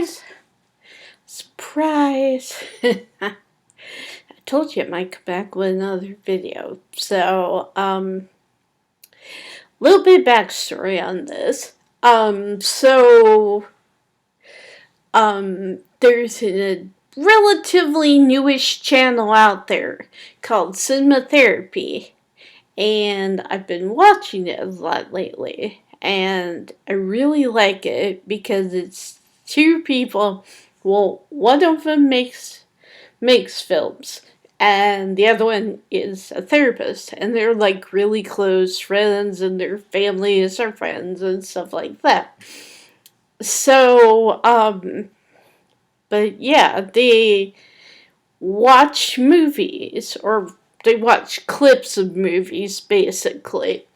Surprise! Surprise! I told you I might come back with another video. So, little bit of backstory on this. There's a relatively newish channel out there called Cinema Therapy. And I've been watching it a lot lately. And I really like it because it's two people. Well, one of them makes films, and the other one is a therapist, and they're like really close friends, and their families are friends and stuff like that. So, but yeah, they watch movies, or they watch clips of movies, basically.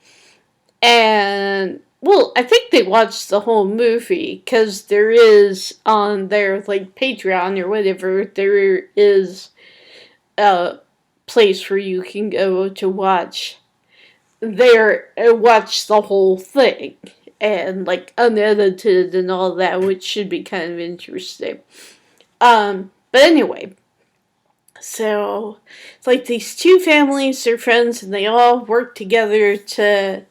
And, well, I think they watched the whole movie, because there is, on their, like, Patreon or whatever, there is a place where you can go to watch the whole thing, and, like, unedited and all that, which should be kind of interesting. But anyway, so it's like these two families are friends, and they all work together to,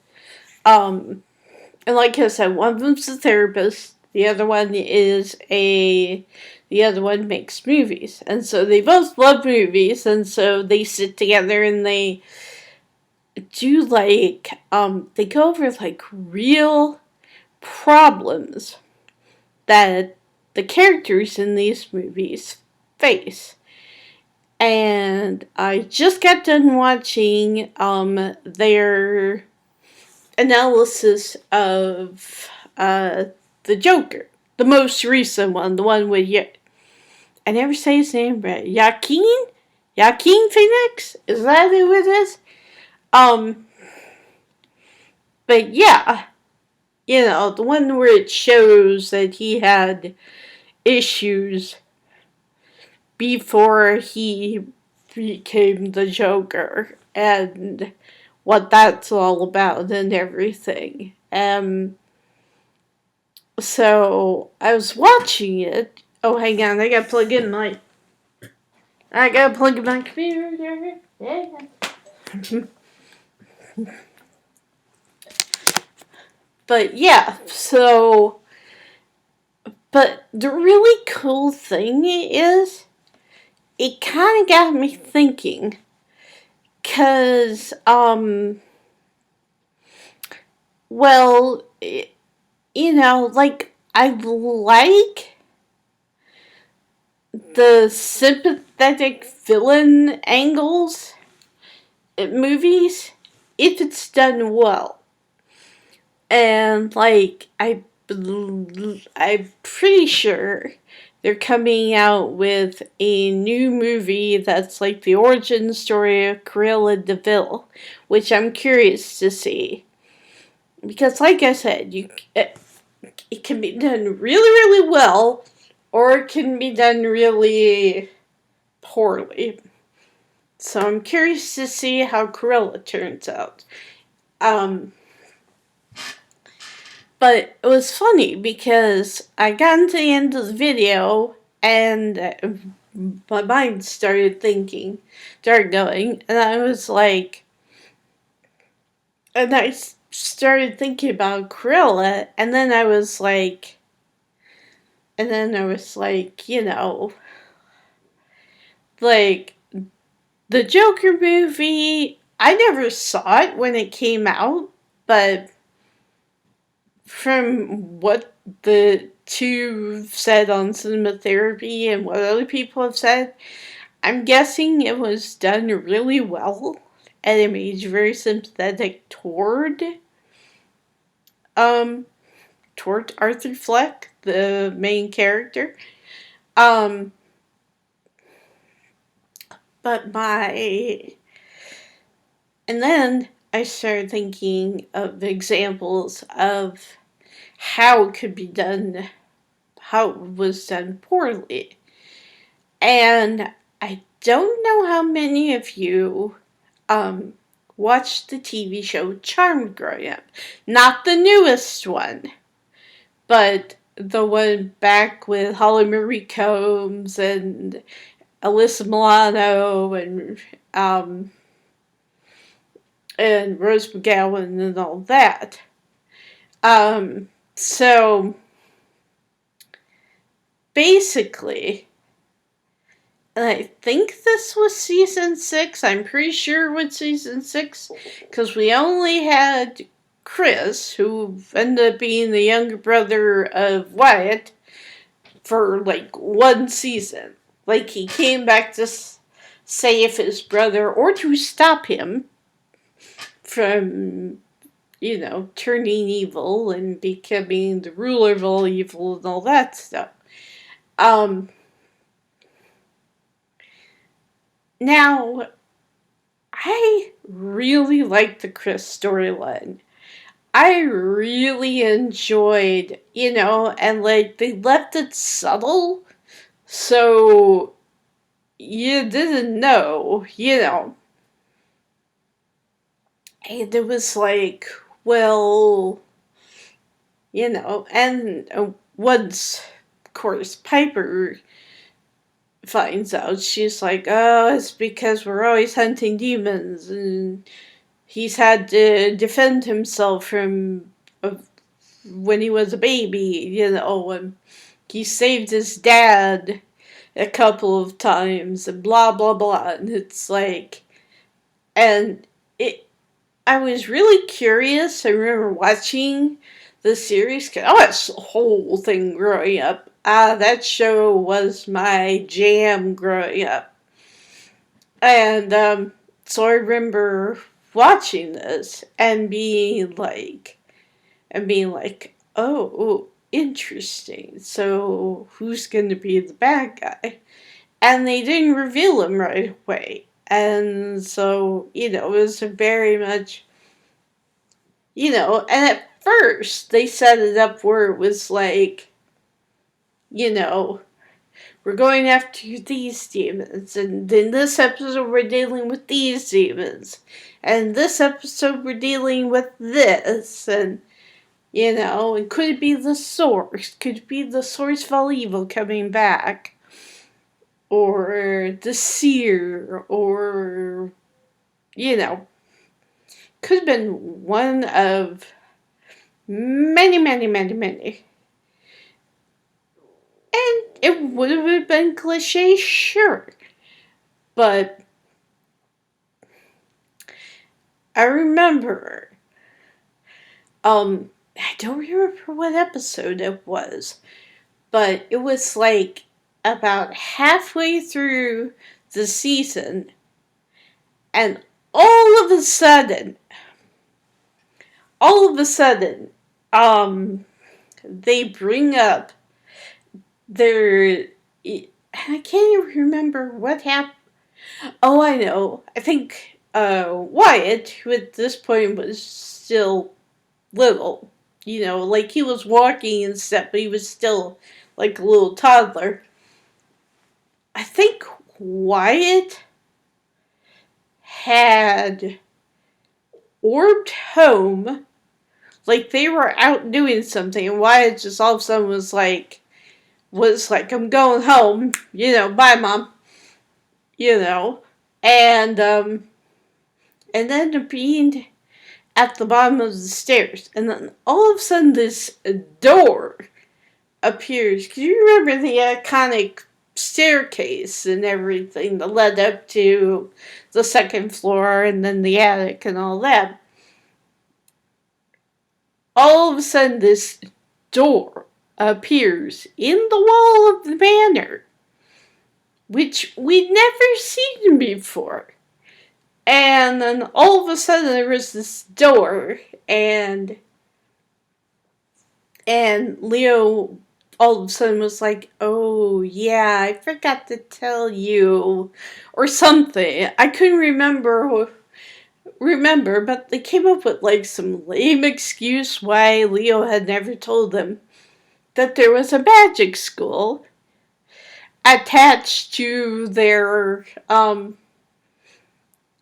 and like I said, one of them's a therapist, the other one makes movies, and so they both love movies, and so they sit together and they do they go over like real problems that the characters in these movies face. And I just got done watching their analysis of the Joker, the most recent one, the one with I never say his name right. Joaquin Phoenix? Is that who it is? But yeah, the one where it shows that he had issues before he became the Joker, and what that's all about and everything. So I was watching it. Oh, hang on, I gotta plug in my computer. Yeah. But yeah, but the really cool thing is, it kind of got me thinking, because, well, like, I like the sympathetic villain angles in movies if it's done well. And, like, I'm pretty sure they're coming out with a new movie that's like the origin story of Cruella de Vil, which I'm curious to see. Because, like I said, it can be done really, really well, or it can be done really poorly. So I'm curious to see how Cruella turns out. But it was funny because I got into the end of the video, and my mind started going, and I was like, and I started thinking about Cruella, and then I was like, like, the Joker movie, I never saw it when it came out, but from what the two said on Cinema Therapy and what other people have said, I'm guessing it was done really well, and it made you very sympathetic toward Arthur Fleck, the main character. And then I started thinking of examples of how it could be done, how it was done poorly. And I don't know how many of you watched the TV show Charmed growing up. Not the newest one, but the one back with Holly Marie Combs and Alyssa Milano um, and Rose McGowan and all that. So basically, and I think this was season 6. I'm pretty sure it was season 6 because we only had Chris, who ended up being the younger brother of Wyatt, for like one season. Like he came back to save his brother or to stop him from, turning evil and becoming the ruler of all evil and all that stuff. Um, Now, I really liked the Chris storyline. I really enjoyed, and like they left it subtle, so you didn't know, And it was like, well, and once, of course, Piper finds out, she's like, oh, it's because we're always hunting demons, and he's had to defend himself from when he was a baby, and he saved his dad a couple of times, and blah, blah, blah. And it's like, and I was really curious. I remember watching the series, cause I watched the whole thing growing up. That show was my jam growing up. And so I remember watching this and being like, oh, interesting. So who's going to be the bad guy? And they didn't reveal him right away. And so, it was very much, and at first they set it up where it was like, we're going after these demons, and in this episode we're dealing with these demons, and this episode we're dealing with this, and and could it be the source? Could it be the source of all evil coming back? Or the seer? Or, could have been one of many, many, many, many. And it would have been cliche, sure. But I remember, I don't remember what episode it was, but it was like about halfway through the season, and all of a sudden, they bring up their. I can't even remember what happened. Oh, I know. I think Wyatt, who at this point was still little, like he was walking and stuff, but he was still like a little toddler. I think Wyatt had orbed home, like they were out doing something, and Wyatt just all of a sudden was like, I'm going home, bye mom, and then being at the bottom of the stairs, and then all of a sudden this door appears. Can you remember the iconic staircase and everything that led up to the second floor and then the attic and all that? All of a sudden this door appears in the wall of the manor, which we'd never seen before. And then all of a sudden there was this door, and Leo all of a sudden was like, oh yeah, I forgot to tell you, or something. I couldn't remember, but they came up with like some lame excuse why Leo had never told them that there was a magic school attached to their,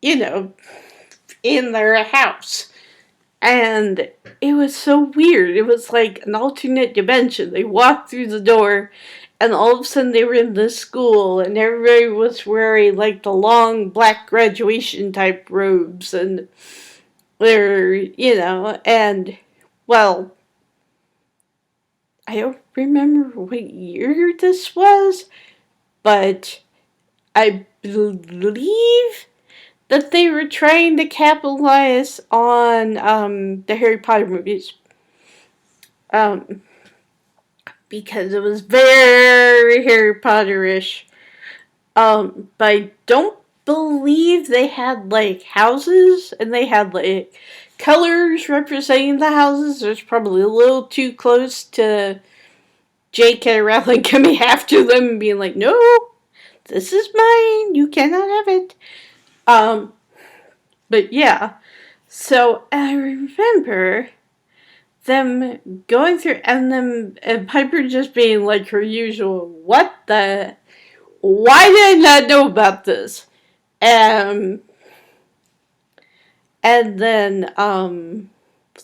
in their house. And it was so weird. It was like an alternate dimension. They walked through the door, and all of a sudden they were in this school, and everybody was wearing like the long black graduation type robes, and they're, and well, I don't remember what year this was, but I believe that they were trying to capitalize on the Harry Potter movies. Because it was very Harry Potter-ish. But I don't believe they had like houses, and they had like colors representing the houses. It was probably a little too close to J.K. Rowling coming after them and being like, "No, this is mine. You cannot have it." But yeah. So I remember them going through, and Piper just being like her usual, "What the? Why did I not know about this?" And then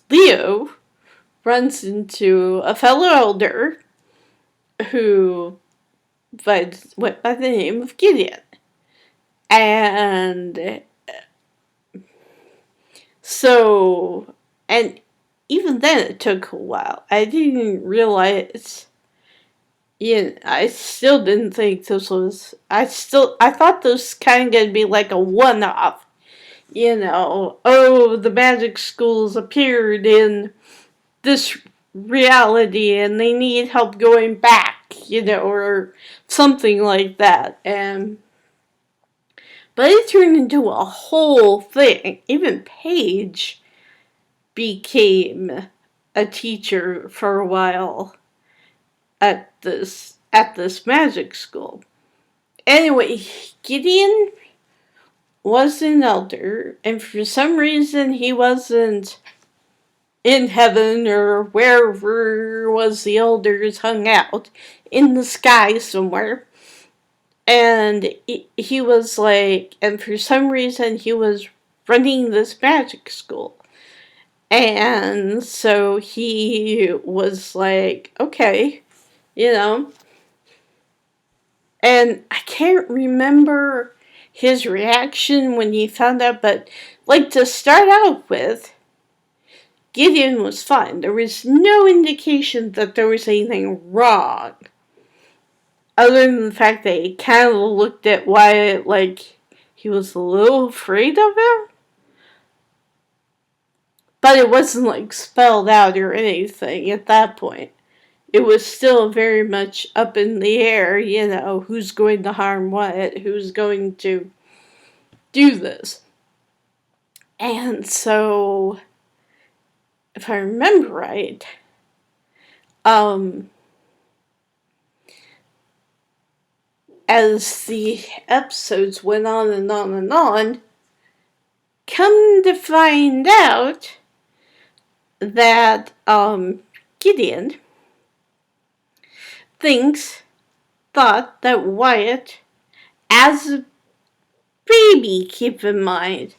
Leo runs into a fellow elder who went by the name of Gideon. And so, and even then it took a while. I didn't realize, I still didn't think this was, I thought this was kind of going to be like a one-off. Oh, the magic schools appeared in this reality and they need help going back, or something like that. But it turned into a whole thing. Even Paige became a teacher for a while at this magic school. Anyway, Gideon was an elder, and for some reason he wasn't in heaven or wherever was the elders hung out, in the sky somewhere. And he was like, and for some reason he was running this magic school. And so he was like, okay, and I can't remember his reaction when he found out, but like to start out with, Gideon was fine. There was no indication that there was anything wrong. Other than the fact that he kind of looked at Wyatt like he was a little afraid of him. But it wasn't like spelled out or anything at that point. It was still very much up in the air, who's going to harm Wyatt, who's going to do this. And so, if I remember right, as the episodes went on and on and on, come to find out that Gideon thought that Wyatt, as a baby, keep in mind,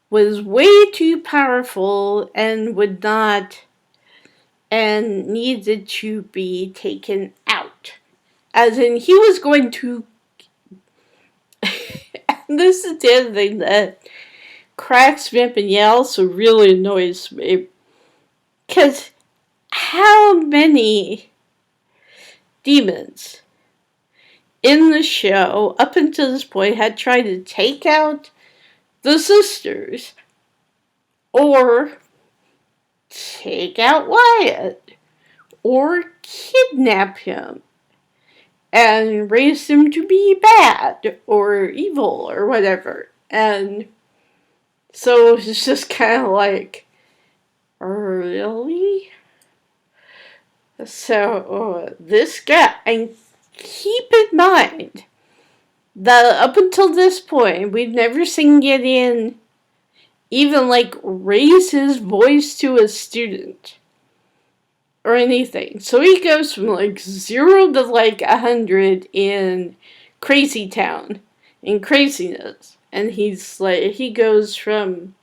was way too powerful and would not, and needed to be taken out. As in, he was going to, and this is the other thing that cracks me up and also really annoys me. Because how many demons in the show up until this point had tried to take out the sisters or take out Wyatt or kidnap him and raise him to be bad or evil or whatever. And so it's just kind of like, really? So this guy, and keep in mind that up until this point, we've never seen Gideon even like raise his voice to a student or anything. So he goes from like 0 to like 100 in Crazy Town, in craziness. And he's like, he goes from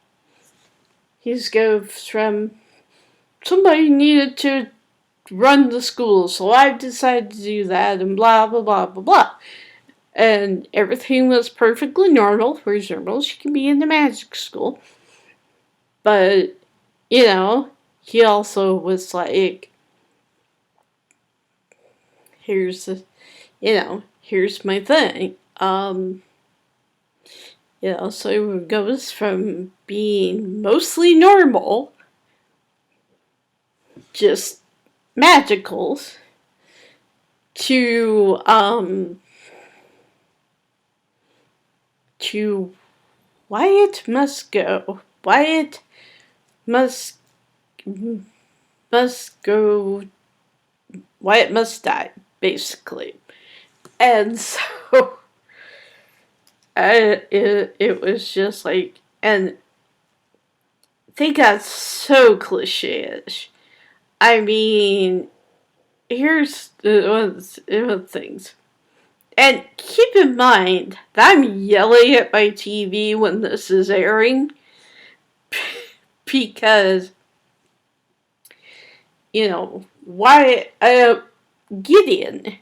he just goes from somebody needed to run the school, so I decided to do that, and blah, blah, blah, blah, blah. And everything was perfectly normal, whereas normal she can be in the magic school. But, he also was like, here's my thing. So it goes from being mostly normal, just magicals, to Wyatt must go. Wyatt must go. Wyatt must die, basically. And so it was just like, and they got so cliche-ish. I mean, here's one of the things. And keep in mind that I'm yelling at my TV when this is airing because, why Gideon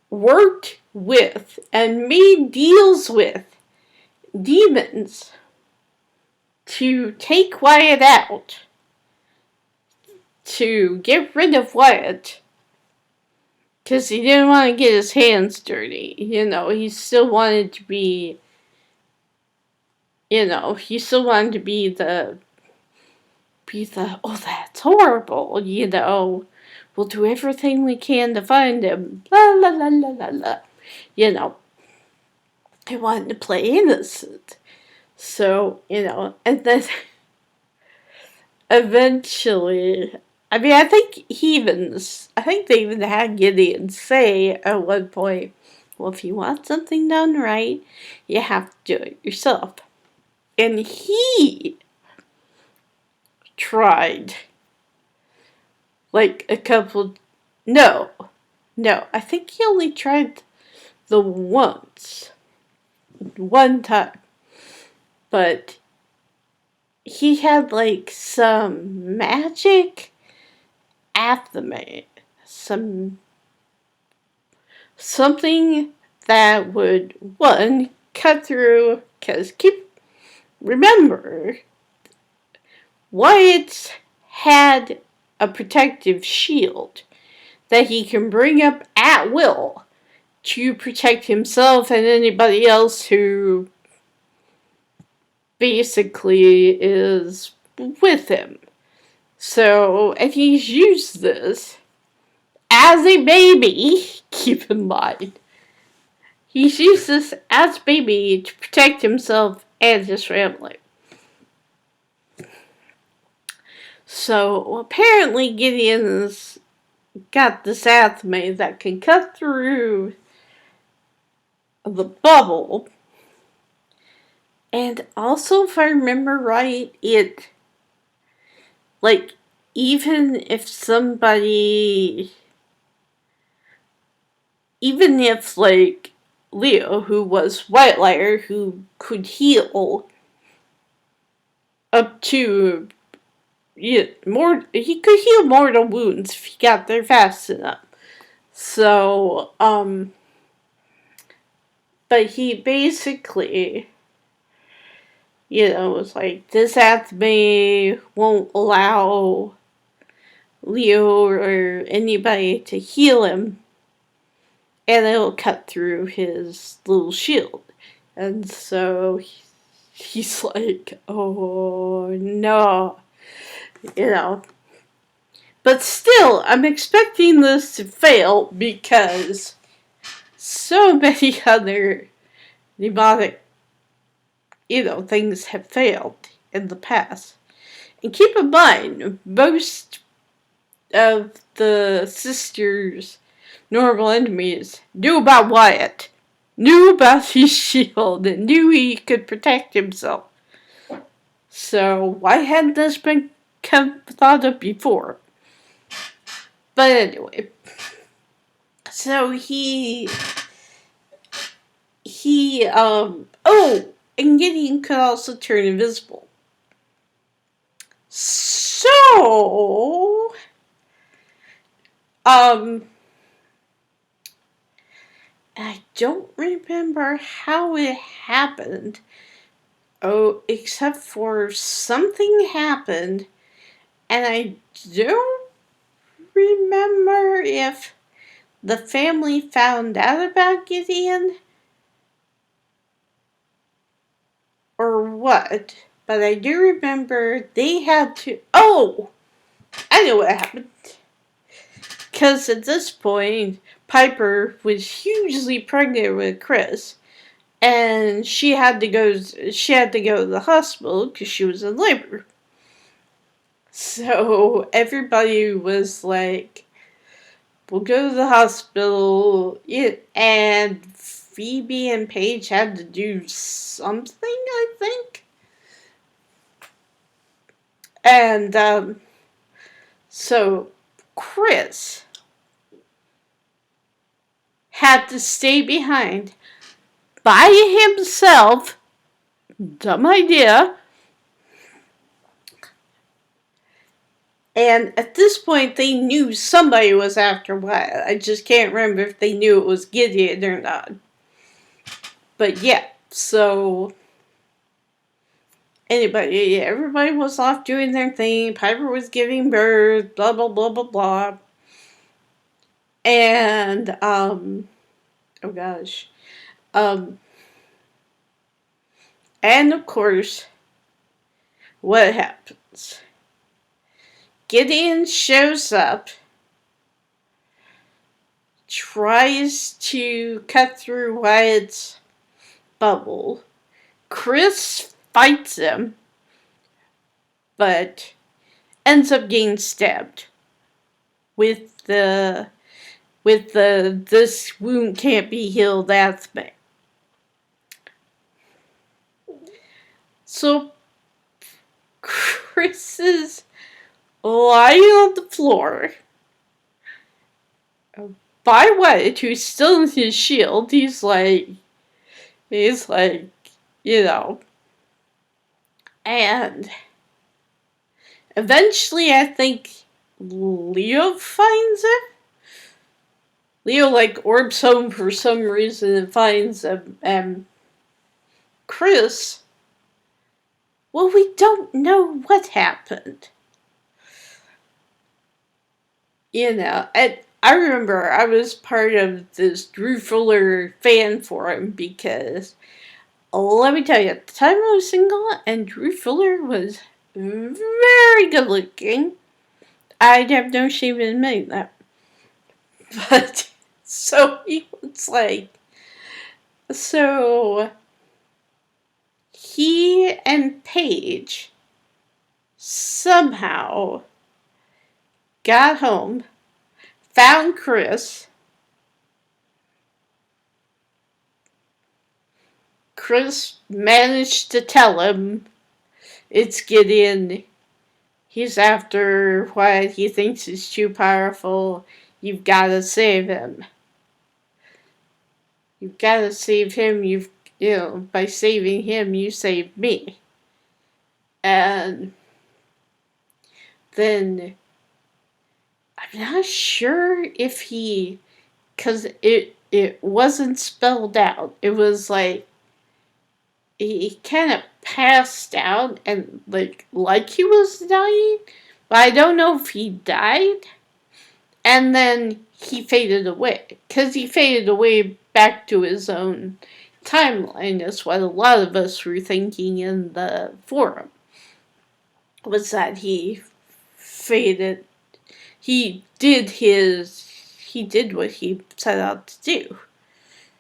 worked with and made deals with demons to take Wyatt out, to get rid of Wyatt, because he didn't want to get his hands dirty. He still wanted to be, he still wanted to be the, oh, that's horrible, we'll do everything we can to find him, la la la la la la. I wanted to play innocent. So, and then eventually, I mean, I think they even had Gideon say at one point, well, if you want something done right, you have to do it yourself. And he tried, like, a couple, no, I think he only tried the one time. But he had, like, some magic athame, something that would, one, cut through, because remember, Wyatt had a protective shield that he can bring up at will to protect himself and anybody else who basically is with him. So, and he's used this as a baby, keep in mind. He's used this as a baby to protect himself and his family. So, apparently Gideon's got this athame that can cut through the bubble. And also, if I remember right, it, like, even if like, Leo, who was White Liar, who could heal up to, he could heal mortal wounds if he got there fast enough. So, but he basically, was like, this athame won't allow Leo or anybody to heal him, and it'll cut through his little shield. And so he's like, oh no, But still, I'm expecting this to fail because so many other demonic, things have failed in the past. And keep in mind, most of the sisters' normal enemies knew about Wyatt, knew about his shield, and knew he could protect himself. So why hadn't this been thought of before? But anyway, so and Gideon could also turn invisible. So, I don't remember how it happened. Oh, except for something happened, and I don't remember if the family found out about Gideon or what. But I do remember they had to. Oh! I know what happened. Because at this point, Piper was hugely pregnant with Chris. And she had to go to the hospital because she was in labor. So everybody was like, we'll go to the hospital. And Phoebe and Paige had to do something, I think. And so Chris had to stay behind by himself. Dumb idea. And at this point, they knew somebody was after Wyatt. I just can't remember if they knew it was Gideon or not. But yeah, so everybody was off doing their thing. Piper was giving birth, blah, blah, blah, blah, blah. And, oh gosh. And of course, what happens? Gideon shows up, tries to cut through Wyatt's bubble. Chris fights him, but ends up getting stabbed with the this wound can't be healed aspect. So Chris is lying on the floor by Wyatt, who's still in his shield. He's like, you know. And eventually, I think Leo finds him. Leo, orbs home for some reason and finds him. And Chris, well, we don't know what happened. And I remember I was part of this Drew Fuller fan forum because, let me tell you, at the time I was single and Drew Fuller was very good looking. I'd have no shame in admitting that. But, so he was like, so he and Paige somehow got home, found Chris. Chris managed to tell him it's Gideon. He's after what he thinks is too powerful. You've got to save him. You've got to save him. By saving him, you save me. And then I'm not sure if because it wasn't spelled out. It was like he kind of passed out and like he was dying, but I don't know if he died. And then he faded away, because he faded away back to his own timeline. That's what a lot of us were thinking in the forum, was that he faded. He did what he set out to do.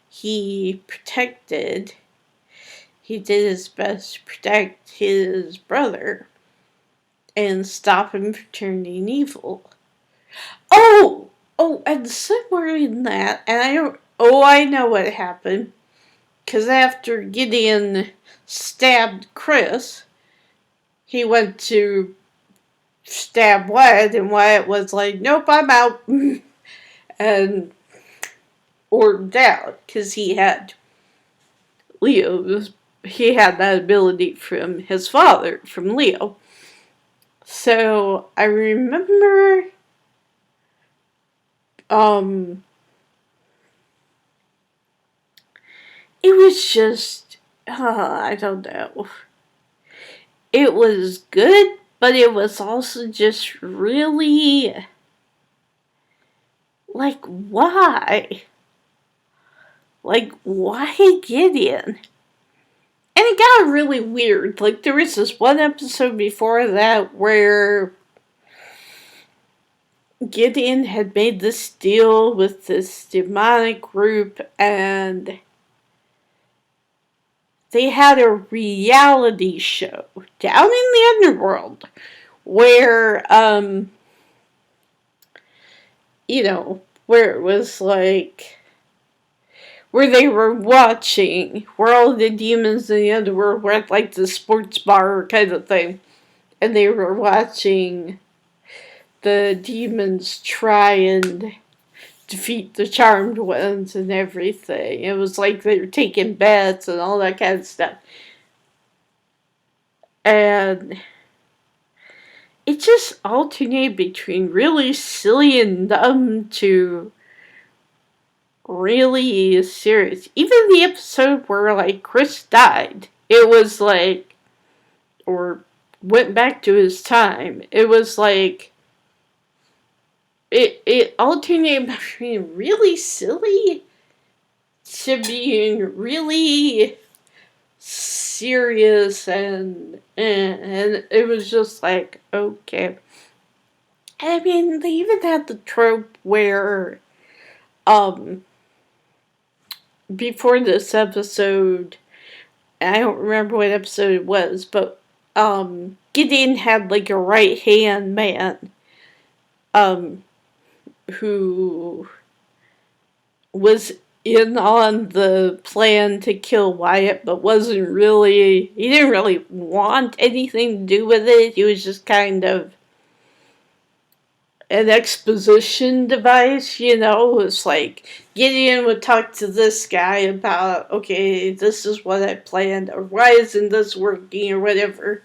He did his best to protect his brother and stop him from turning evil. And somewhere in that, and I know what happened, because after Gideon stabbed Chris, he went to stab Wyatt, and Wyatt was like, nope, I'm out, and ordered out, because he had Leo. He had that ability from his father, from Leo. So I remember um it was just I don't know. It was good, but it was also just really like why? Like why Gideon? And it got really weird. Like there was this one episode before that where Gideon had made this deal with this demonic group and they had a reality show down in the underworld where where it was like where they were watching where all the demons in the underworld were at like the sports bar kind of thing, and they were watching the demons try and defeat the charmed ones and everything. It was like they were taking bets and all that kind of stuff. And it just alternated between really silly and dumb to really serious. Even the episode where like Chris died, it was like, or went back to his time. It was like it alternated between really silly to being really serious, and it was just like okay. I mean, they even had the trope where um before this episode, I don't remember what episode it was, but Gideon had like a right hand man um who was in on the plan to kill Wyatt, but he didn't really want anything to do with it. He was just kind of an exposition device, you know. It's like Gideon would talk to this guy about, okay, this is what I planned, or why isn't this working, or whatever,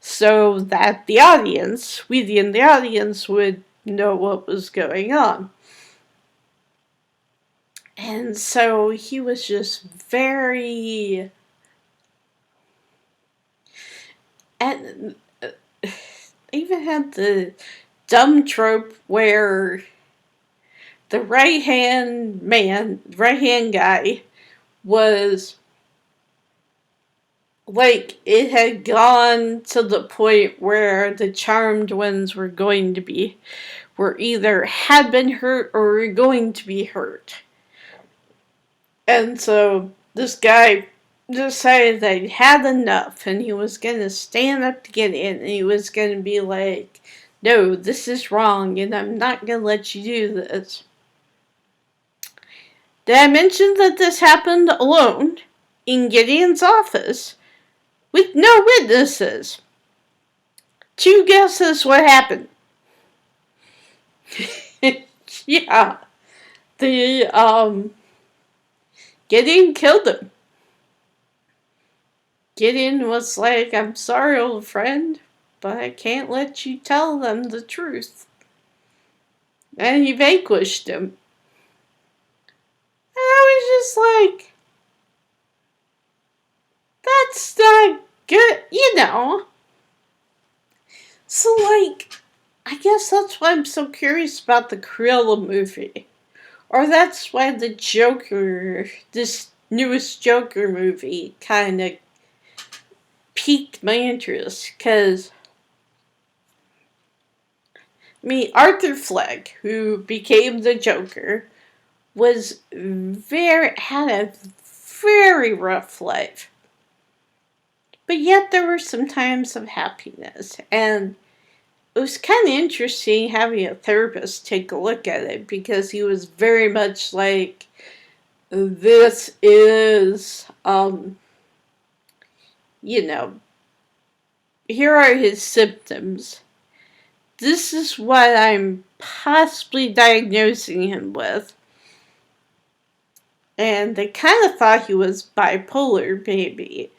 so that the audience, we in the audience, would know what was going on. And so he was just very. And even had the dumb trope where the right hand guy was like, it had gone to the point where the charmed ones were either had been hurt or were going to be hurt. And so this guy decided that he had enough and he was going to stand up to get in, and he was going to be like, no, this is wrong and I'm not going to let you do this. Did I mention that this happened alone in Gideon's office with no witnesses? 2 guesses what happened. Yeah. Gideon killed him. Gideon was like, I'm sorry, old friend, but I can't let you tell them the truth. And he vanquished him. And I was just like, that's not good, you know. So, like, I guess that's why I'm so curious about the Cruella movie. Or that's why this newest Joker movie kind of piqued my interest. Because, I mean, Arthur Fleck, who became the Joker, had a very rough life. But yet there were some times of happiness. And it was kind of interesting having a therapist take a look at it, because he was very much like, this is, here are his symptoms. This is what I'm possibly diagnosing him with. And they kind of thought he was bipolar, maybe.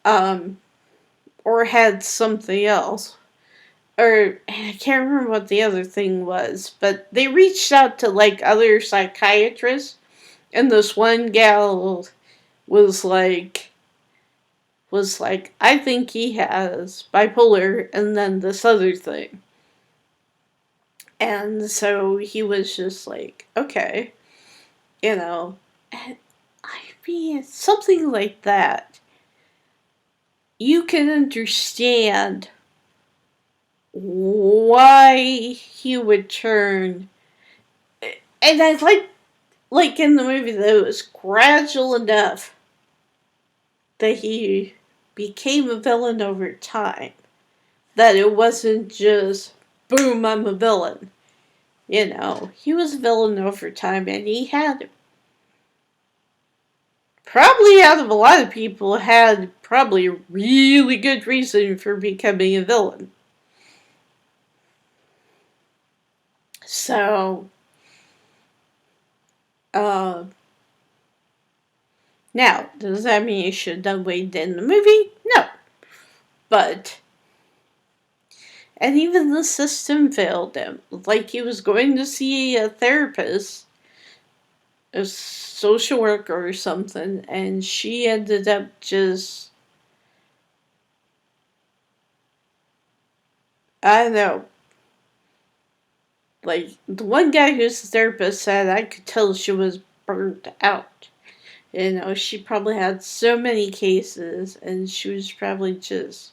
Or had something else. or I can't remember what the other thing was, but they reached out to like other psychiatrists, and this one gal was like I think he has bipolar, and then this other thing. And so he was just like, okay, you know, and I mean, something like that, you can understand why he would turn. And I like in the movie that it was gradual enough that he became a villain over time. That it wasn't just, boom, I'm a villain. You know, he was a villain over time, and he had, probably out of a lot of people, had probably a really good reason for becoming a villain. So, uh, now, does that mean he should have done what he did in the movie? No. But, and even the system failed him. Like, he was going to see a therapist, a social worker or something, and she ended up just, I don't know. Like, the one guy who's a therapist said I could tell she was burnt out. You know, she probably had so many cases, and she was probably just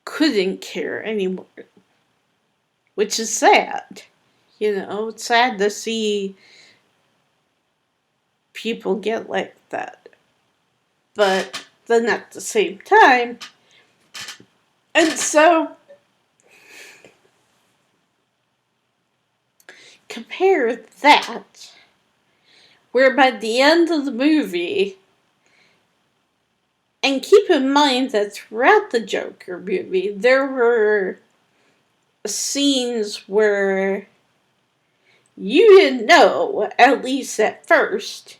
couldn't care anymore. Which is sad. You know, it's sad to see people get like that. But then at the same time, and so compare that, where by the end of the movie, and keep in mind that throughout the Joker movie, there were scenes where you didn't know, at least at first,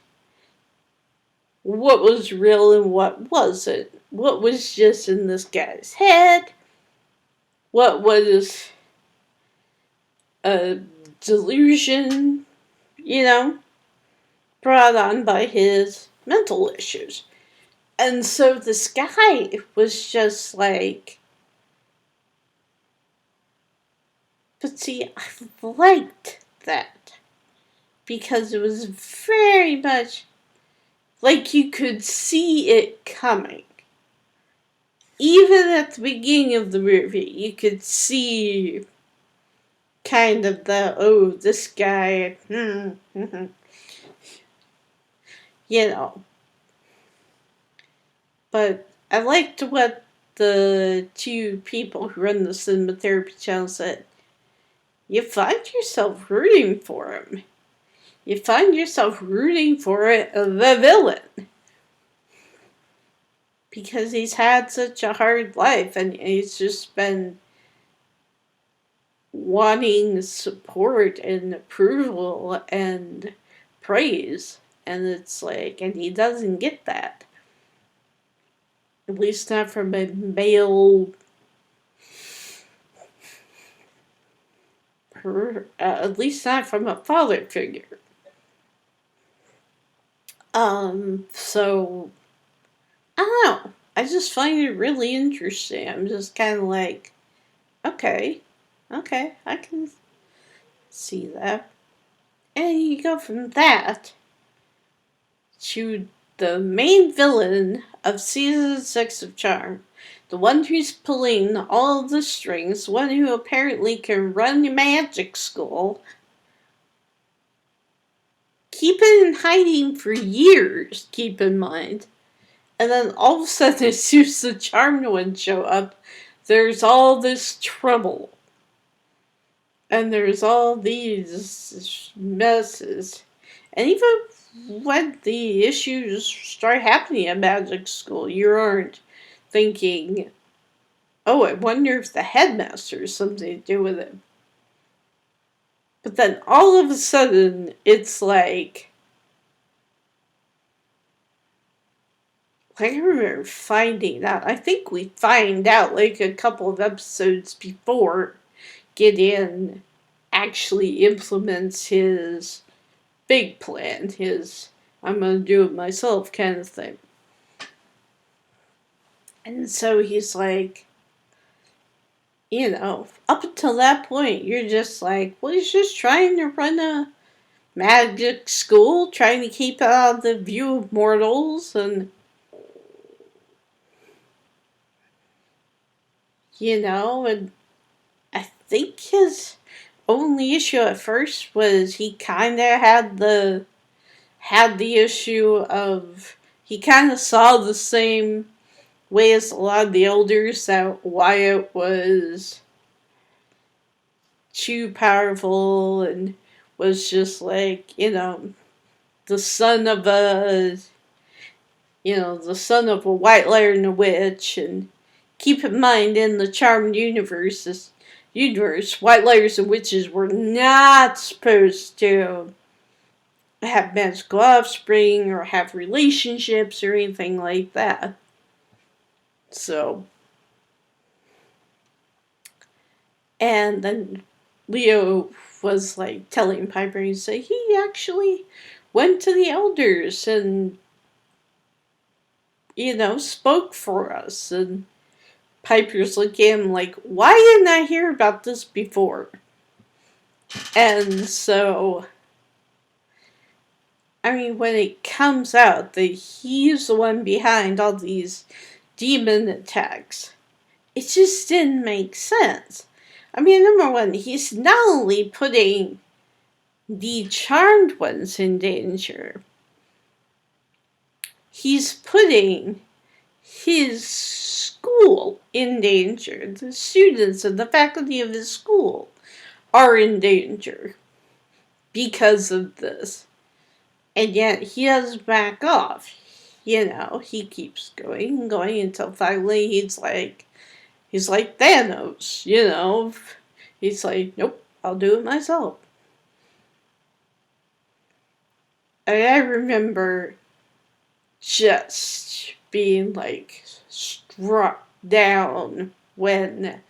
what was real and what wasn't. What was just in this guy's head, what was a delusion, you know, brought on by his mental issues. And so this guy was just like, but see, I liked that because it was very much like you could see it coming. Even at the beginning of the movie, you could see kind of the, oh, this guy, you know. But I liked what the two people who run the cinema therapy channel said. You find yourself rooting for him. You find yourself rooting for the villain. Because he's had such a hard life and he's just been wanting support and approval and praise. And it's like, and he doesn't get that. At least not from a male, at least not from a father figure. So, I don't know. I just find it really interesting. I'm just kind of like, okay, I can see that. And you go from that to the main villain of season 6 of Charm. The one who's pulling all of the strings, one who apparently can run a magic school. Keep it in hiding for years, keep in mind. And then all of a sudden, as soon as the Charmed ones show up, there's all this trouble. And there's all these messes. And even when the issues start happening at Magic School, you aren't thinking, oh, I wonder if the headmaster has something to do with it. But then all of a sudden, it's like, I remember finding out. I think we find out like a couple of episodes before Gideon actually implements his big plan, his I'm gonna do it myself kind of thing. And so he's like, up until that point, you're just like, well, he's just trying to run a magic school, trying to keep it out of the view of mortals, and, and I think his only issue at first was he kind of had the issue of he kind of saw the same way as a lot of the elders that Wyatt was too powerful and was just like, the son of a white liar and a witch. And keep in mind, in the Charmed universe, white liars and witches were not supposed to have magical offspring or have relationships or anything like that. So, and then Leo was like telling Piper, he actually went to the elders and, spoke for us. And Piper's looking at him like, why didn't I hear about this before? And so, when it comes out that he's the one behind all these demon attacks, it just didn't make sense. Number one, he's not only putting the charmed ones in danger, he's putting his school in danger. The students and the faculty of his school are in danger because of this. And yet he doesn't back off. He keeps going and going until finally he's like Thanos, He's like, nope, I'll do it myself. And I remember just being like struck down when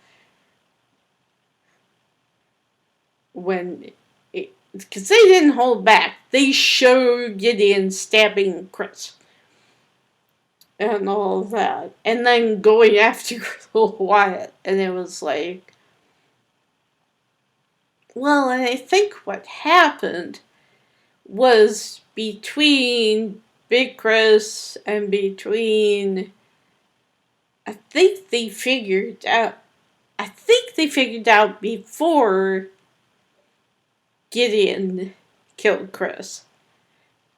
because they didn't hold back. They showed Gideon stabbing Chris and all of that, and then going after Wyatt, and it was like, well, and I think what happened was between Big Chris and between, I think they figured out before Gideon killed Chris.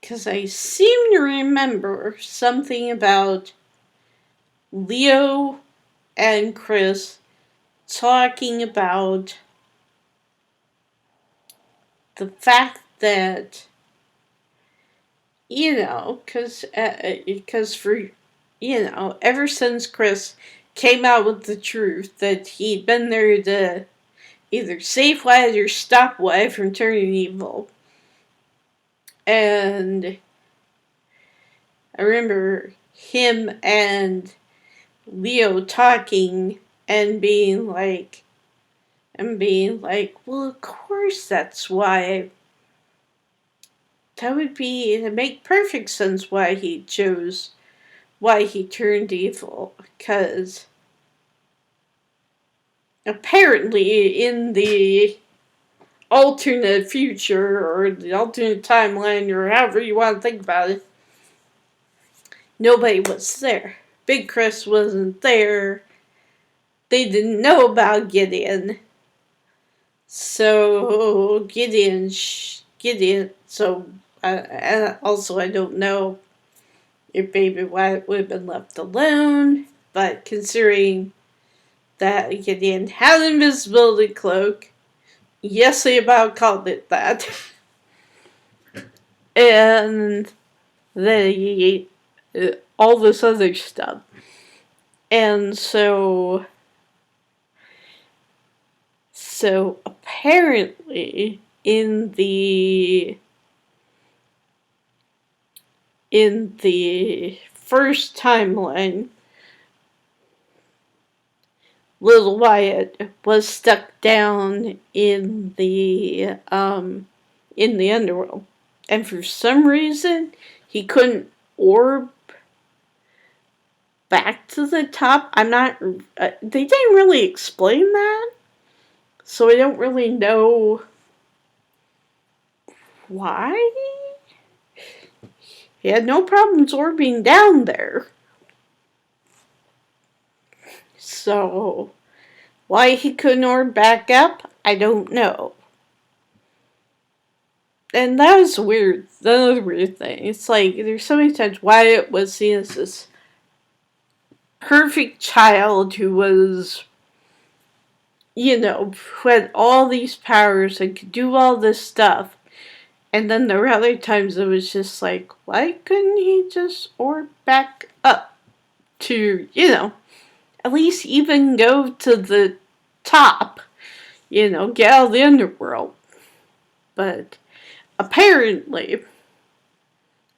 Because I seem to remember something about Leo and Chris talking about the fact that, because for, ever since Chris came out with the truth that he'd been there to either save Wyatt or stop Wyatt from turning evil. And I remember him and Leo talking and being like, well, of course that's why. That would make perfect sense why he turned evil. Because apparently in the alternate future or the alternate timeline or however you want to think about it, nobody was there. Big Chris wasn't there. They didn't know about Gideon. So Gideon. So also I don't know if Baby Wyatt would have been left alone. But considering that Gideon had an invisibility cloak, yes, they about called it that. And all this other stuff. And so apparently in the first timeline, little Wyatt was stuck down in the underworld, and for some reason he couldn't orb back to the top. I'm not. They didn't really explain that, so I don't really know why. He had no problems orbiting down there. So, why he couldn't orb back up, I don't know. And that was weird. Another weird thing. It's like, there's so many times Wyatt was seen as this perfect child who was, who had all these powers and could do all this stuff. And then there were other times it was just like, why couldn't he just orb back up to, at least even go to the top, get out of the underworld. But apparently,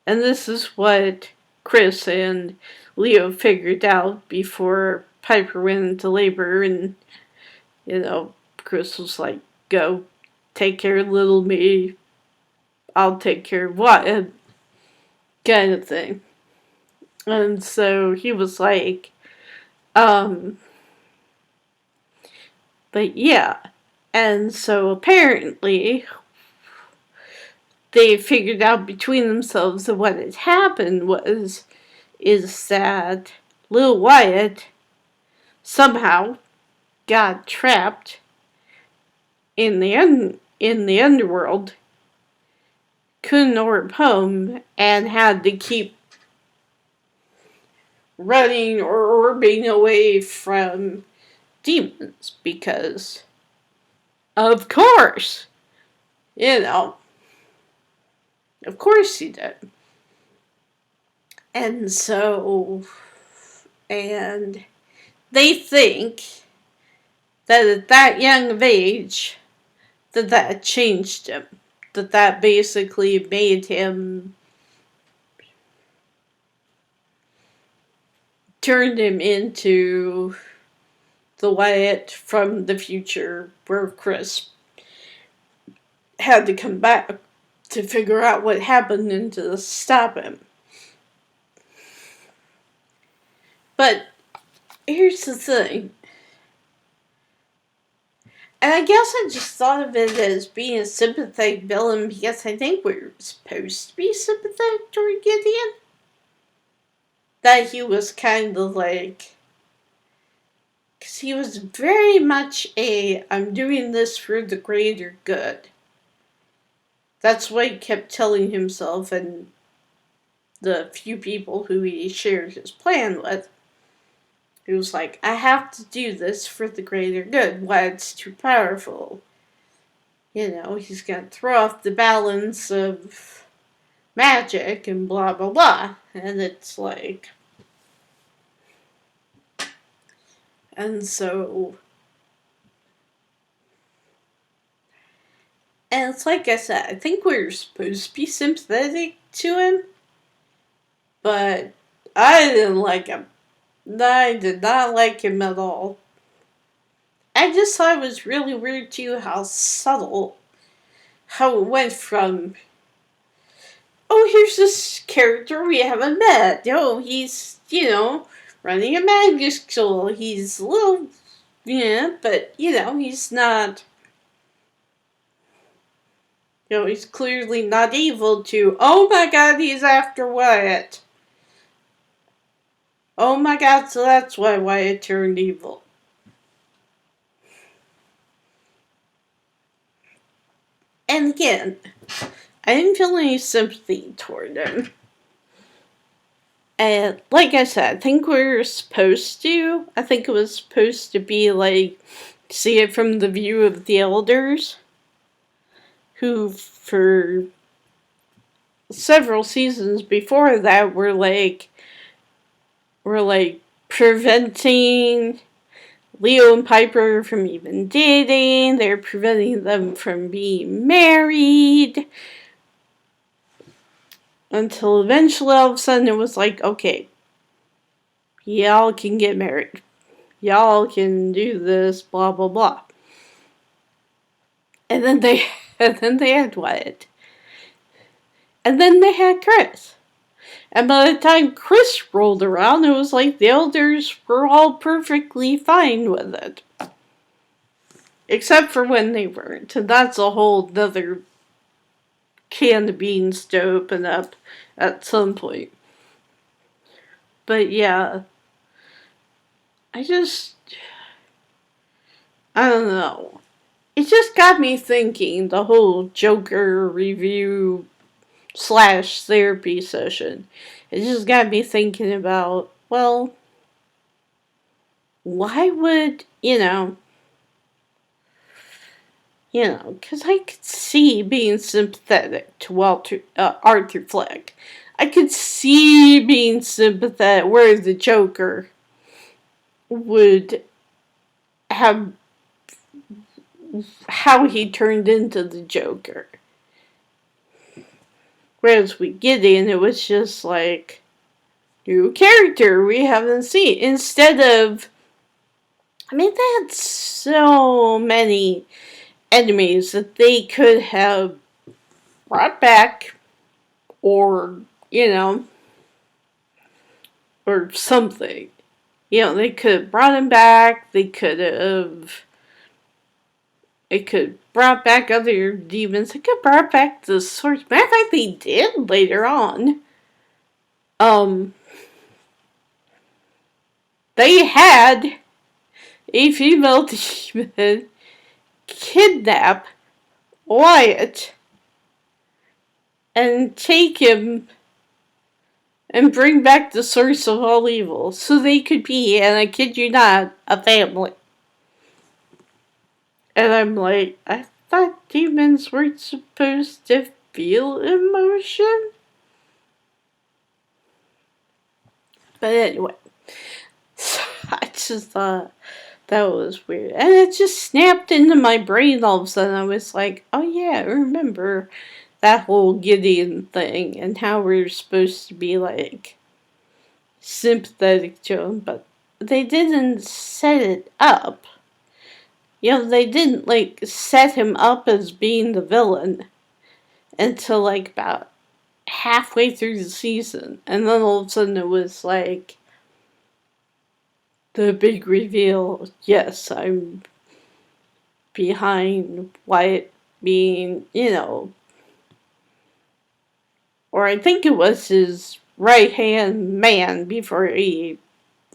and this is what Chris and Leo figured out before Piper went into labor, and, Chris was like, go take care of little me, I'll take care of Wyatt, kind of thing. And so he was like, but yeah. And so apparently they figured out between themselves that what had happened is that Lil Wyatt somehow got trapped in the underworld, couldn't orb home, and had to keep running or orbiting away from demons because, of course, of course he did. And so, and they think that at that young of age, that changed him. That basically made him, turned him into the Wyatt from the future where Chris had to come back to figure out what happened and to stop him. But here's the thing. And I guess I just thought of it as being a sympathetic villain because I think we're supposed to be sympathetic toward Gideon. That he was kind of like, because he was very much I'm doing this for the greater good. That's what he kept telling himself and the few people who he shared his plan with. He was like, I have to do this for the greater good. Why, it's too powerful. He's going to throw off the balance of magic and blah, blah, blah. And it's like... And so... And it's like I said, I think we're supposed to be sympathetic to him. But I didn't like him. I did not like him at all. I just thought it was really weird too how subtle, how it went from, oh, here's this character we haven't met. Oh, he's, running a magic school. He's a little, but, he's not, he's clearly not evil to, oh my god, he's after Wyatt. Oh my god, so that's why Wyatt turned evil. And again, I didn't feel any sympathy toward him. And like I said, I think we were supposed to. I think it was supposed to be like, see it from the view of the elders, who for several seasons before that were preventing Leo and Piper from even dating. They're preventing them from being married. Until eventually all of a sudden it was like, okay, y'all can get married. Y'all can do this, blah, blah, blah. And then they had Wyatt. And then they had Chris. And by the time Chris rolled around, it was like the elders were all perfectly fine with it. Except for when they weren't. And that's a whole other can of beans to open up at some point. But yeah, I don't know. It just got me thinking, the whole Joker review / therapy session. It just got me thinking about, well, why would, because I could see being sympathetic to Arthur Fleck. I could see being sympathetic where the Joker would have how he turned into the Joker. Whereas with Gideon, it was just like, new character we haven't seen. Instead of, they had so many enemies that they could have brought back, or, or something. They could have brought him back, they could have brought back other demons, they could have brought back the source. Matter of fact, they did later on. They had a female demon kidnap Wyatt and take him and bring back the source of all evil so they could be, and I kid you not, a family. And I'm like, I thought demons weren't supposed to feel emotion? But anyway, so I just thought that was weird. And it just snapped into my brain all of a sudden. I was like, oh yeah, I remember that whole Gideon thing and how we're supposed to be like sympathetic to him, but they didn't set it up. They didn't like set him up as being the villain until like about halfway through the season. And then all of a sudden it was like the big reveal. Yes, I'm behind Wyatt being, or I think it was his right hand man before he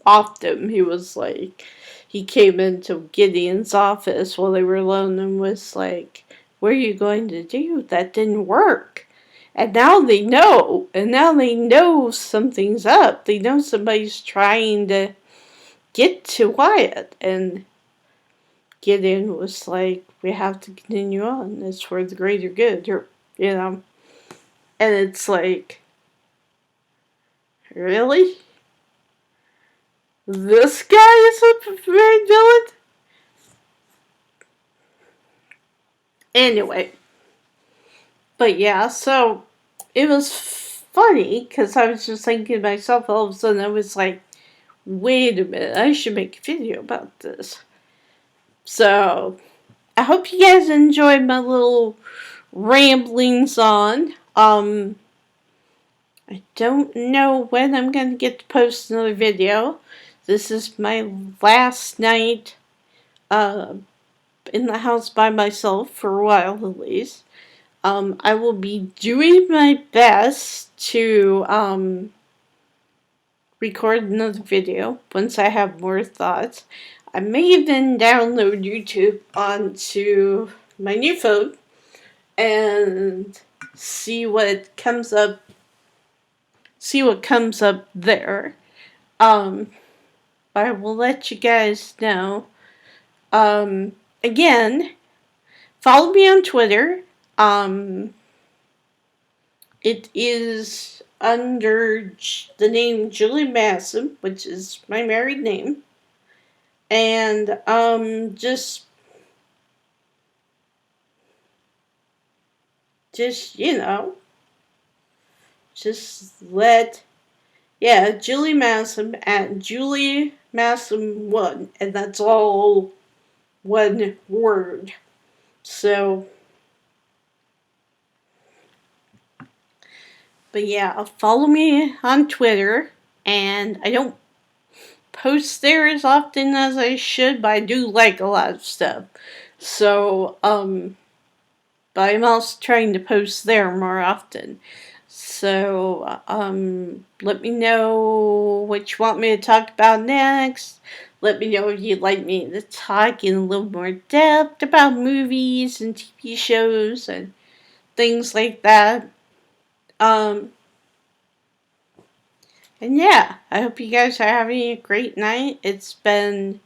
offed him. He was like, he came into Gideon's office while they were alone and was like, what are you going to do? That didn't work. And now they know. And now they know something's up. They know somebody's trying to get to Wyatt. And Gideon was like, we have to continue on. It's for the greater good. And it's like, really? This guy is a main villain? Anyway. But yeah, so it was funny because I was just thinking to myself, all of a sudden I was like, wait a minute, I should make a video about this. So I hope you guys enjoyed my little ramblings on. I don't know when I'm going to get to post another video. This is my last night in the house by myself for a while at least. I will be doing my best to record another video once I have more thoughts. I may even download YouTube onto my new phone and see what comes up. There. I will let you guys know. Again, follow me on Twitter. It is under the name Julie Masson, which is my married name. And just just let Yeah, Julie Massam at Julie Massam 1, and that's all one word. So, but yeah, follow me on Twitter, and I don't post there as often as I should, but I do like a lot of stuff. So, but I'm also trying to post there more often. So, let me know what you want me to talk about next. Let me know if you'd like me to talk in a little more depth about movies and TV shows and things like that. Um, and yeah, I hope you guys are having a great night. It's been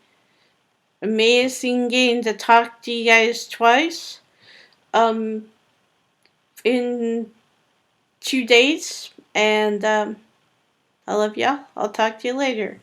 amazing getting to talk to you guys twice. Um, in 2 days. And I love y'all. I'll talk to you later.